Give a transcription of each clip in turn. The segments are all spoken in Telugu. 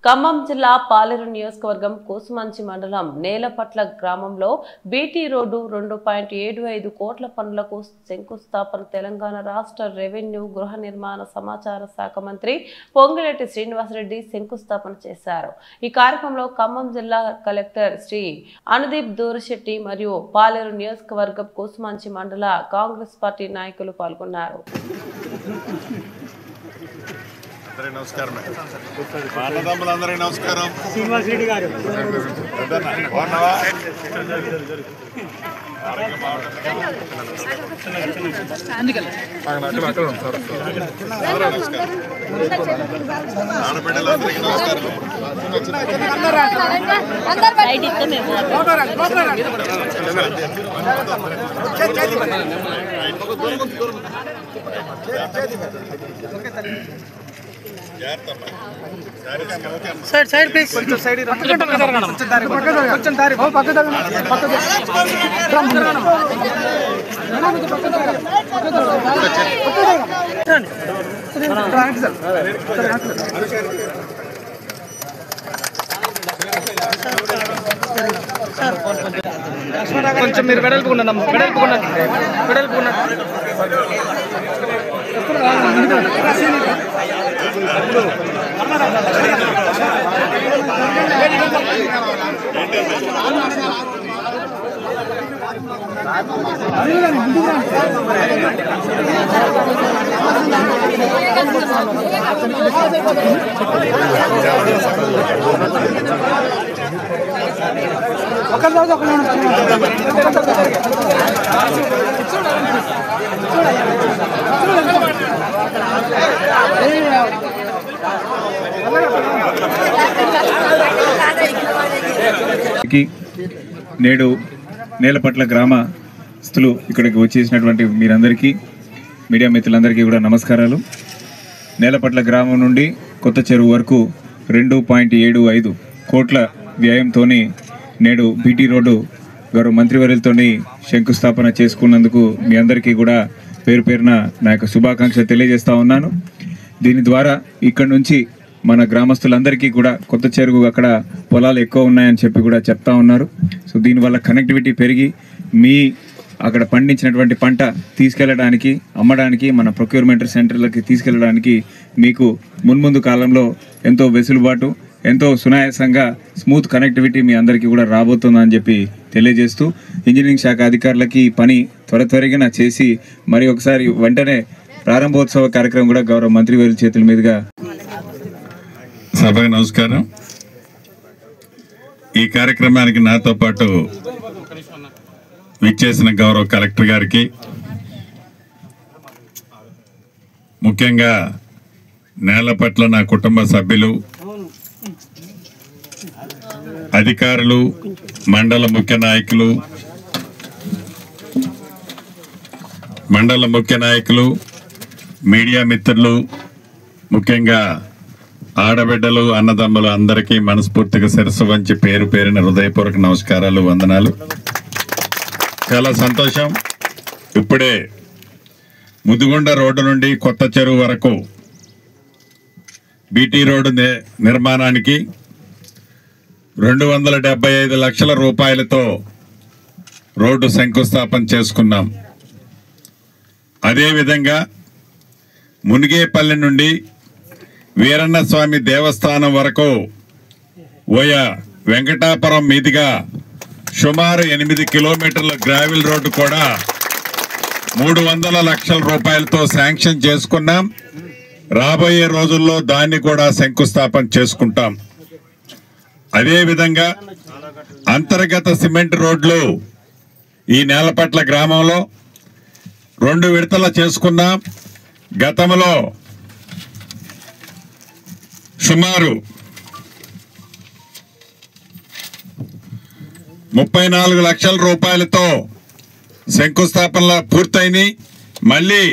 ఖమ్మం జిల్లా పాలేరు నియోజకవర్గం కోసుమంచి మండలం నేలపట్ల గ్రామంలో బీటీ రోడ్డు 2.75 కోట్ల పనులకు శంకుస్థాపన తెలంగాణ రాష్ట్ర రెవెన్యూ గృహ నిర్మాణ సమాచార శాఖ మంత్రి పొంగిరెడ్డి శ్రీనివాసరెడ్డి శంకుస్థాపన చేశారు। ఈ కార్యక్రమంలో ఖమ్మం జిల్లా కలెక్టర్ శ్రీ అనుదీప్ దూరశెట్టి మరియు పాలేరు నియోజకవర్గం కోసుమంచి మండల కాంగ్రెస్ పార్టీ నాయకులు పాల్గొన్నారు। నమస్కారం అందరికీ నమస్కారం। శ్రీనివాస్ రెడ్డి గారు ఆడబిడ్డలందరికీ నమస్కారం। సైడ్ ప్లీజ్ కొంచెం సైడ్ కొంచెం దారి కొంచెం మీరు వెడల్పుకున్నాను నేడు నేలపట్ల గ్రామస్తులు ఇక్కడికి వచ్చేసినటువంటి మీరందరికీ మీడియా మిత్రులందరికీ కూడా నమస్కారాలు। నేలపట్ల గ్రామం నుండి కొత్త చెరువు వరకు 2.75 కోట్ల వ్యయంతో నేడు బీటీ రోడ్డు గౌరవ మంత్రివర్యులతో శంకుస్థాపన చేసుకున్నందుకు మీ అందరికీ కూడా పేరు పేరున నా యొక్క శుభాకాంక్షలు తెలియజేస్తా ఉన్నాను। దీని ద్వారా ఇక్కడ నుంచి మన గ్రామస్తులందరికీ కూడా కొత్త చెరువు అక్కడ పొలాలు ఎక్కువ ఉన్నాయని చెప్పి కూడా చెప్తా ఉన్నారు। సో దీనివల్ల కనెక్టివిటీ పెరిగి మీ అక్కడ పండించినటువంటి పంట తీసుకెళ్ళడానికి అమ్మడానికి మన ప్రొక్యూర్మెంట్ సెంటర్లకి తీసుకెళ్ళడానికి మీకు మున్ముందు కాలంలో ఎంతో వెసులుబాటు ఎంతో సునాయాసంగా స్మూత్ కనెక్టివిటీ మీ అందరికీ కూడా రాబోతుందని చెప్పి తెలియజేస్తూ ఇంజనీరింగ్ శాఖ అధికారులకి పని త్వరగా చేసి మరి ఒకసారి వెంటనే ప్రారంభోత్సవ కార్యక్రమం కూడా గౌరవ మంత్రివర్యుల చేతుల మీదుగా సభకు నమస్కారం। ఈ కార్యక్రమానికి నాతో పాటు విచ్చేసిన గౌరవ కలెక్టర్ గారికి, ముఖ్యంగా నేలపట్ల నా కుటుంబ సభ్యులు, అధికారులు, మండల ముఖ్య నాయకులు, మీడియా మిత్రులు, ముఖ్యంగా ఆడబిడ్డలు, అన్నదమ్ములు అందరికీ మనస్ఫూర్తిగా శిరస్సు వంచి పేరు పేరున హృదయపూర్వక నమస్కారాలు, వందనాలు। చాలా సంతోషం। ఇప్పుడే ముదిగొండ రోడ్డు నుండి కొత్త చెరువు వరకు బీటీ రోడ్డు నిర్మాణానికి 275 లక్షల రూపాయలతో రోడ్డు శంకుస్థాపన చేసుకున్నాం। అదేవిధంగా మునిగేపల్లి నుండి వీరన్న స్వామి దేవస్థానం వరకు ఓయా వెంకటాపురం మీదుగా సుమారు 8 కిలోమీటర్ల గ్రావెల్ రోడ్డు కూడా 300 లక్షల రూపాయలతో శాంక్షన్ చేసుకున్నాం। రాబోయే రోజుల్లో దాన్ని కూడా శంకుస్థాపన చేసుకుంటాం। అదేవిధంగా అంతర్గత సిమెంట్ రోడ్లు ఈ నేలపట్ల గ్రామంలో 2 విడతల చేసుకున్నాం। గతంలో సుమారు 34 లక్షల రూపాయలతో శంకుస్థాపనలు పూర్తయినాయి। మళ్ళీ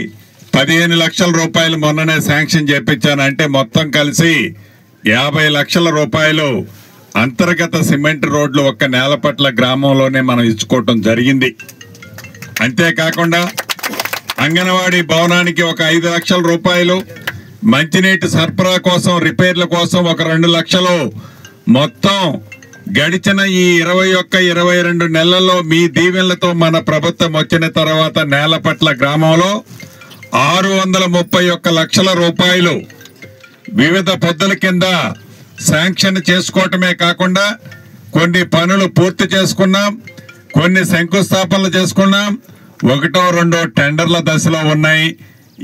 15 లక్షల రూపాయలు మొన్ననే శాంక్షన్ చేపించాను। అంటే మొత్తం కలిసి 50 లక్షల రూపాయలు అంతర్గత సిమెంట్ రోడ్లు ఒక్క నేలపట్ల గ్రామంలోనే మనం ఇచ్చుకోవటం జరిగింది। అంతేకాకుండా అంగన్వాడీ భవనానికి ఒక 5 లక్షల రూపాయలు, మంచినీటి సరఫరా కోసం రిపేర్ల కోసం ఒక 2 లక్షలు మొత్తం గడిచిన ఈ 21-22 నెలల్లో మీ దీవెనలతో మన ప్రభుత్వం వచ్చిన తర్వాత నేలపట్ల గ్రామంలో 631 లక్షల రూపాయలు వివిధ పద్ధతుల కింద శాంక్షన్ చేసుకోవటమే కాకుండా కొన్ని పనులు పూర్తి చేసుకున్నాం, కొన్ని శంకుస్థాపనలు చేసుకున్నాం, 1-2 టెండర్ల దశలో ఉన్నాయి.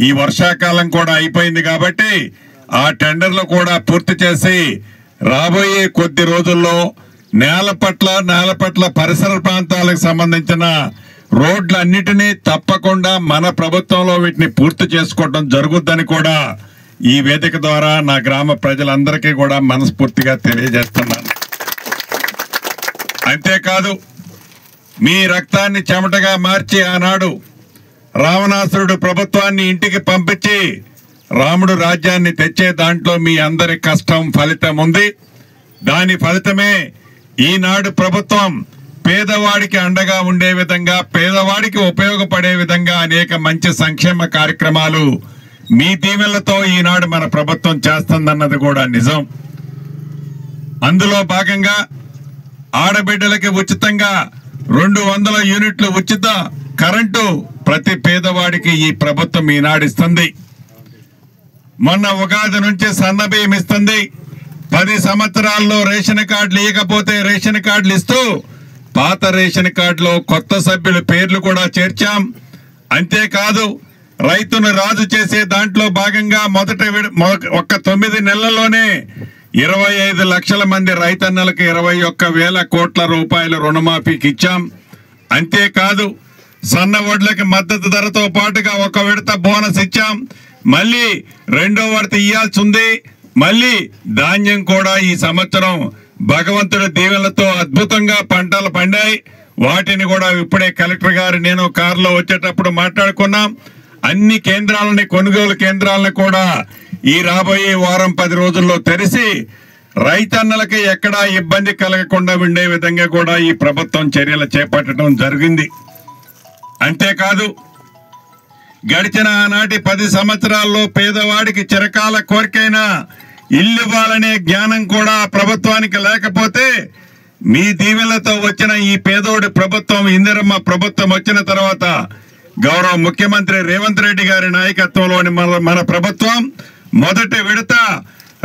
ఈ వర్షాకాలం కూడా అయిపోయింది కాబట్టి ఆ టెండర్లు కూడా పూర్తి చేసి రాబోయే కొద్ది రోజుల్లో నేలపట్ల పరిసర ప్రాంతాలకు సంబంధించిన రోడ్లన్నిటినీ తప్పకుండా మన ప్రభుత్వంలో వీటిని పూర్తి చేసుకోవడం జరుగుద్దని కూడా ఈ వేదిక ద్వారా నా గ్రామ ప్రజలందరికీ కూడా మనస్ఫూర్తిగా తెలియజేస్తున్నాను. అంతేకాదు, మీ రక్తాన్ని చెమటగా మార్చి ఆనాడు రావణాసురుడు ప్రభుత్వాన్ని ఇంటికి పంపించి రాముడు రాజ్యాన్ని తెచ్చే దాంట్లో మీ అందరి కష్టం ఫలితం ఉంది. దాని ఫలితమే ఈనాడు ప్రభుత్వం పేదవాడికి అండగా ఉండే విధంగా, పేదవాడికి ఉపయోగపడే విధంగా అనేక మంచి సంక్షేమ కార్యక్రమాలు మీ దీవెనలతో ఈనాడు మన ప్రభుత్వం చేస్తుందన్నది కూడా నిజం. అందులో భాగంగా ఆడబిడ్డలకి ఉచితంగా 200 యూనిట్లు ఉచిత కరెంటు ప్రతి పేదవాడికి ఈ ప్రభుత్వం ఈనాడు ఇస్తుంది. మొన్న ఉగాది నుంచి సన్నబియ్యం ఇస్తుంది. 10 సంవత్సరాల్లో రేషన్ కార్డులు ఇవ్వకపోతే రేషన్ కార్డులు ఇస్తూ పాత రేషన్ కార్డులో కొత్త సభ్యుల పేర్లు కూడా చేర్చాం. అంతేకాదు, రైతును రాజు చేసే దాంట్లో భాగంగా ఒక్క 9 నెలల్లోనే 25 లక్షల మంది రైతన్నలకు 21,000 కోట్ల రూపాయల రుణమాఫీకి ఇచ్చాం. అంతేకాదు, సన్న వడ్లకి మద్దతు ధరతో పాటుగా ఒక విడత బోనస్ ఇచ్చాం. మళ్ళీ 2వ విడత ఇయ్యాల్సి ఉంది. మళ్ళీ ధాన్యం కూడా ఈ సంవత్సరం భగవంతుడి దీవెనలతో అద్భుతంగా పంటలు పండాయి. వాటిని కూడా ఇప్పుడే కలెక్టర్ గారు నేను కారులో వచ్చేటప్పుడు మాట్లాడుకున్నాం. అన్ని కేంద్రాలని, కొనుగోలు కేంద్రాలను కూడా ఈ రాబోయే వారం 10 రోజుల్లో తెరిచి రైతన్నలకి ఎక్కడా ఇబ్బంది కలగకుండా ఉండే విధంగా కూడా ఈ ప్రభుత్వం చర్యలు చేపట్టడం జరిగింది. అంతేకాదు, గడిచిన ఆనాటి 10 సంవత్సరాల్లో పేదవాడికి చిరకాల కోరికైన ఇల్లు ఇవ్వాలనే జ్ఞానం కూడా ప్రభుత్వానికి లేకపోతే మీ దీవెనలతో వచ్చిన ఈ పేదోడి ప్రభుత్వం, ఇందిరమ్మ ప్రభుత్వం వచ్చిన తర్వాత గౌరవ ముఖ్యమంత్రి రేవంత్ రెడ్డి గారి నాయకత్వంలోని మన ప్రభుత్వం మొదటి విడత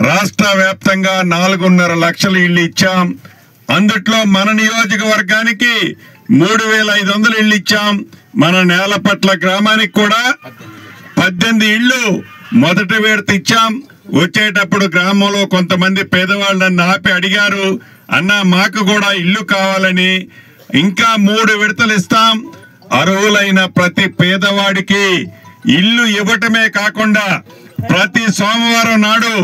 రాష్ట్ర వ్యాప్తంగా 4.5 లక్షల ఇళ్లు ఇచ్చాం. అందుట్లో మన నియోజకవర్గానికి 3,500 ఇళ్లు ఇచ్చాం. మన నేలపట్ల గ్రామానికి కూడా 18 ఇళ్లు మొదటి విడత ఇచ్చాం. వచ్చేటప్పుడు గ్రామంలో కొంతమంది పేదవాళ్ళు నన్ను ఆపి అడిగారు, అన్నా మాకు కూడా ఇల్లు కావాలని. ఇంకా 3 విడతలు ఇస్తాం. అర్హులైన ప్రతి పేదవాడికి ఇల్లు ఇవ్వటమే కాకుండా ప్రతి సోమవారం నాడు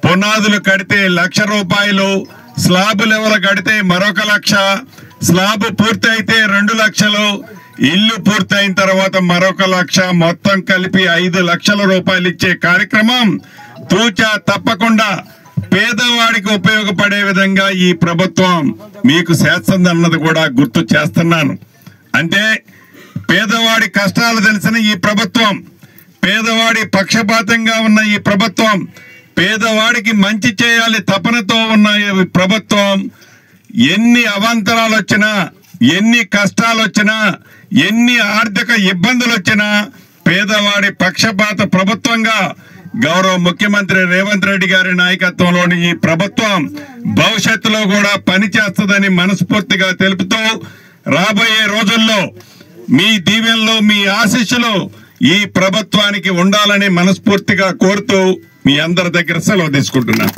పునాదులు కడితే 1,00,000 రూపాయలు, స్లాబ్ లెవెల్ కడితే మరొక 1,00,000, స్లాబ్ పూర్తి అయితే 2 లక్షలు, ఇల్లు పూర్తయిన తర్వాత మరొక 1,00,000, మొత్తం కలిపి 5 లక్షల రూపాయలు ఇచ్చే కార్యక్రమం తూచా తప్పకుండా పేదవాడికి ఉపయోగపడే విధంగా ఈ ప్రభుత్వం మీకు చేస్తుందన్నది కూడా గుర్తు చేస్తున్నాను. అంటే పేదవాడి కష్టాలు తెలిసిన ఈ ప్రభుత్వం, పేదవాడి పక్షపాతంగా ఉన్న ఈ ప్రభుత్వం, పేదవాడికి మంచి చేయాలి తపనతో ఉన్న ఈ ప్రభుత్వం ఎన్ని అవాంతరాలు వచ్చినా, ఎన్ని కష్టాలు వచ్చినా, ఎన్ని ఆర్థిక ఇబ్బందులు వచ్చినా పేదవాడి పక్షపాత ప్రభుత్వంగా గౌరవ ముఖ్యమంత్రి రేవంత్ రెడ్డి గారి నాయకత్వంలోని ఈ ప్రభుత్వం భవిష్యత్తులో కూడా పనిచేస్తుందని మనస్ఫూర్తిగా తెలుపుతూ రాబోయే రోజుల్లో మీ దీవెనలు, మీ ఆశీస్సులు ఈ ప్రభుత్వానికి ఉండాలని మనస్ఫూర్తిగా కోరుతూ మీ అందరి దగ్గర సెలవు తీసుకుంటున్నాను.